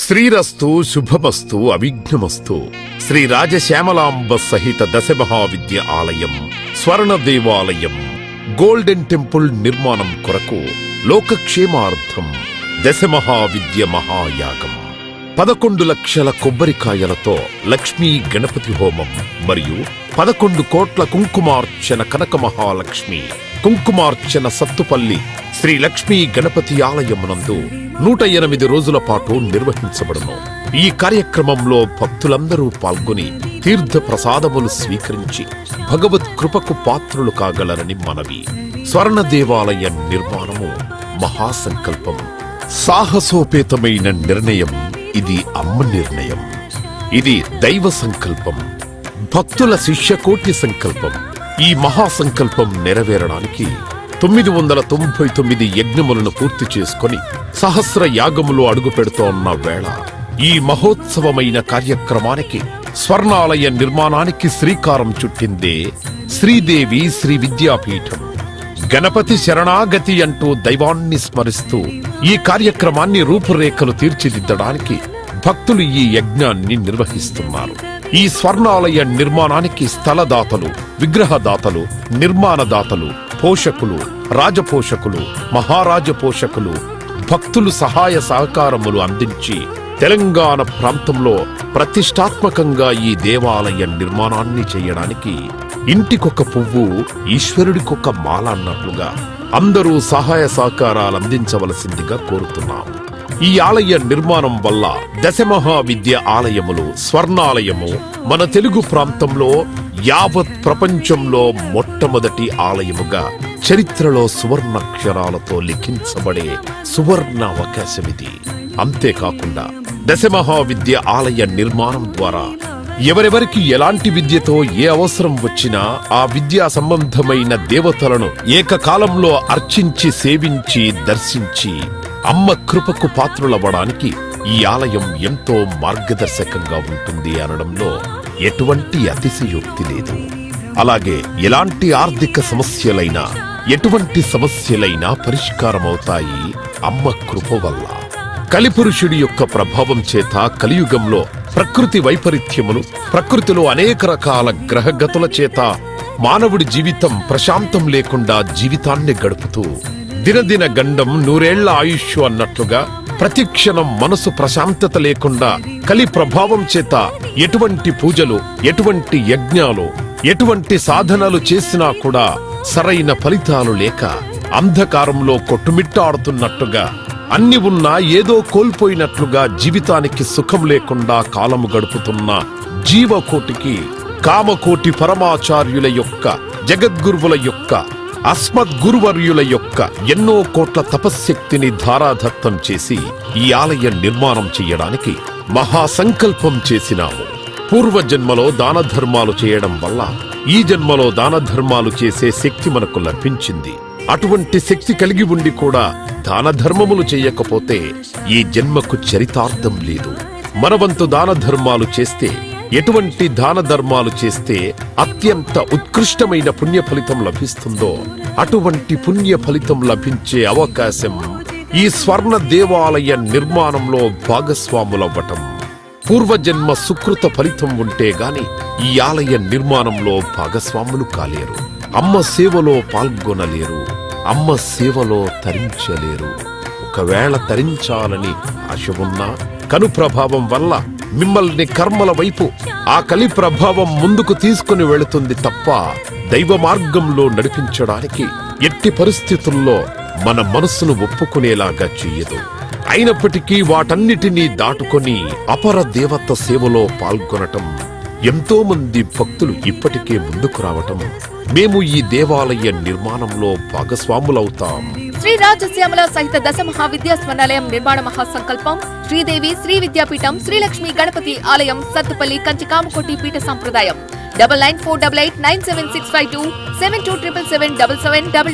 శ్రీరస్తు శుభమస్తు అవిఘ్నమస్తు. శ్రీ రాజశ్యామలాంబ సహిత దశమహావిద్య ఆలయం స్వర్ణ దేవాలయం గోల్డెన్ టెంపుల్ నిర్మాణం కొరకు లోకక్షేమార్థం దశమహావిద్య మహాయాగం 11 లక్షల కొబ్బరికాయలతో లక్ష్మీ గణపతి హోమం మరియు 11 కోట్ల కుంకుమార్చన కనక మహాలక్ష్మి కుంకుమార్చన సత్తుపల్లి శ్రీ లక్ష్మీ గణపతి ఆలయమునందు 108 రోజుల పాటు నిర్వహించబడును. ఈ కార్యక్రమంలో భక్తులందరూ పాల్గొని తీర్థ ప్రసాదములు స్వీకరించి భగవత్ కృపకు పాత్రులు కాగలరని మనవి. స్వర్ణ దేవాలయ నిర్మాణము మహాసంకల్పం, సాహసోపేతమైన నిర్ణయం. ఇది అమ్మ నిర్ణయం, ఇది దైవ సంకల్పం, భక్తుల శిష్యకోటి సంకల్పం. ఈ మహాసంకల్పం నెరవేరడానికి 999 యజ్ఞములను పూర్తి చేసుకుని సహస్ర యాగములో అడుగు పెడుతోన్న వేళ ఈ మహోత్సవమైన కార్యక్రమానికి స్వర్ణాలయ నిర్మాణానికి శ్రీకారం చుట్టిందే శ్రీదేవి శ్రీ విద్యాపీఠం. గణపతి శరణాగతి అంటూ దైవాన్ని స్మరిస్తూ ఈ కార్యక్రమాన్ని రూపురేఖలు తీర్చిదిద్దడానికి భక్తులు ఈ యజ్ఞాన్ని నిర్వహిస్తున్నారు. ఈ స్వర్ణాలయ నిర్మాణానికి స్థలదాతలు, విగ్రహదాతలు, నిర్మాణదాతలు, పోషకులు, రాజపోషకులు, మహారాజ పోషకులు, భక్తులు సహాయ సహకారములు అందించి తెలంగాణ ప్రాంతంలో ప్రతిష్టాత్మకంగా ఈ దేవాలయ నిర్మాణాన్ని చేయడానికి ఇంటికొక పువ్వు ఈశ్వరుడికొక మాల అన్నట్లుగా అందరూ సహాయ సహకారాలు అందించవలసిందిగా కోరుతున్నాం. ఈ ఆలయ నిర్మాణం వల్ల దశమహావిద్య ఆలయములు స్వర్ణాలయము మన తెలుగు ప్రాంతంలో యావత్ ప్రపంచంలో మొట్టమొదటి ఆలయముగా చరిత్రలో సువర్ణాక్షరాలతో లిఖించబడే సువర్ణ అవకాశమిది. అంతేకాకుండా దశమహావిద్య ఆలయ నిర్మాణం ద్వారా ఎవరెవరికి ఎలాంటి విద్యతో ఏ అవసరం వచ్చినా ఆ విద్యా సంబంధమైన దేవతలను ఏకకాలంలో అర్చించి సేవించి దర్శించి అమ్మ కృపకు పాత్రులవ్వడానికి ఈ ఆలయం ఎంతో మార్గదర్శకంగా ఉంటుంది అనడంలో ఎటువంటి అతిశయోక్తి లేదు. అలాగే ఎలాంటి ఆర్థిక సమస్యలైనా ఎటువంటి సమస్యలైనా పరిష్కారమవుతాయి అమ్మ కృప వల్ల. కలిపురుషుడి యొక్క ప్రభావం చేత కలియుగంలో ప్రకృతి వైపరీత్యములు, ప్రకృతిలో అనేక రకాల గ్రహగతుల చేత మానవుడి జీవితం ప్రశాంతం లేకుండా జీవితాన్ని గడుపుతూ దినదిన గండం 100 ఏళ్ల ఆయుష్ అన్నట్లుగా ప్రతిక్షణం మనసు ప్రశాంతత లేకుండా కలి ప్రభావం చేత ఎటువంటి పూజలు, ఎటువంటి యజ్ఞాలు, ఎటువంటి సాధనలు చేసినా కూడా సరైన ఫలితాలు లేక అంధకారంలో కొట్టుమిట్టాడుతున్నట్టుగా అన్ని ఉన్నా ఏదో కోల్పోయినట్లుగా జీవితానికి సుఖం లేకుండా కాలము గడుపుతున్న జీవకోటికి కామకోటి పరమాచార్యుల యొక్క, జగద్గురువుల యొక్క, అస్మద్గురువర్యుల యొక్క ఎన్నో కోట్ల తపశ్శక్తిని ధారాధత్తం చేసి ఈ ఆలయ నిర్మాణం చెయ్యడానికి మహాసంకల్పం చేసినాము. పూర్వజన్మలో దాన ధర్మాలు చేయడం వల్ల ఈ జన్మలో దాన ధర్మాలు చేసే శక్తి మనకు లభించింది. అటువంటి శక్తి కలిగి ఉండి కూడా దాన ధర్మములు చేయకపోతే ఈ జన్మకు చరితార్థం లేదు. మనవంతు దాన ధర్మాలు చేస్తే, ఎటువంటి దాన ధర్మాలు చేస్తే అత్యంత ఉత్కృష్టమైన పుణ్య ఫలితం లభిస్తుందో అటువంటి పుణ్య ఫలితం లభించే అవకాశం ఈ స్వర్ణ దేవాలయ నిర్మాణంలో భాగస్వాములవ్వటం. పూర్వజన్మ సుకృత ఫలితం ఉంటే గాని ఈ ఆలయ నిర్మాణంలో భాగస్వాములు కాలేరు. అమ్మ సేవలో పాల్గొనలేరు, అమ్మ సేవలో తరించలేరు. ఒకవేళ తరించాలని ఆశ ఉన్నా కను ప్రభావం వల్ల మిమ్మల్ని కర్మల వైపు ఆ కలి ప్రభావం ముందుకు తీసుకుని వెళుతుంది తప్ప దైవ మార్గంలో నడిపించడానికి ఎట్టి పరిస్థితుల్లో మన మనసును ఒప్పుకునేలాగా చెయ్యదు. అయినప్పటికీ వాటన్నిటినీ దాటుకొని అపర దేవత సేవలో పాల్గొనటం ఎంతో మంది భక్తులు ఇప్పటికే ముందుకు రావటం మేము ఈ దేవాలయ నిర్మాణంలో భాగస్వాములవుతాం. శ్రీ రాజశ్యామల సహిత దశమహావిద్యా స్వర్ణాలయం నిర్మాణ మహాసంకల్పం శ్రీదేవి శ్రీ విద్యాపీఠం శ్రీ లక్ష్మీ గణపతి ఆలయం సత్తుపల్లి కంచి కామకోటి పీఠ సంప్రదాయం 9948897652 72777722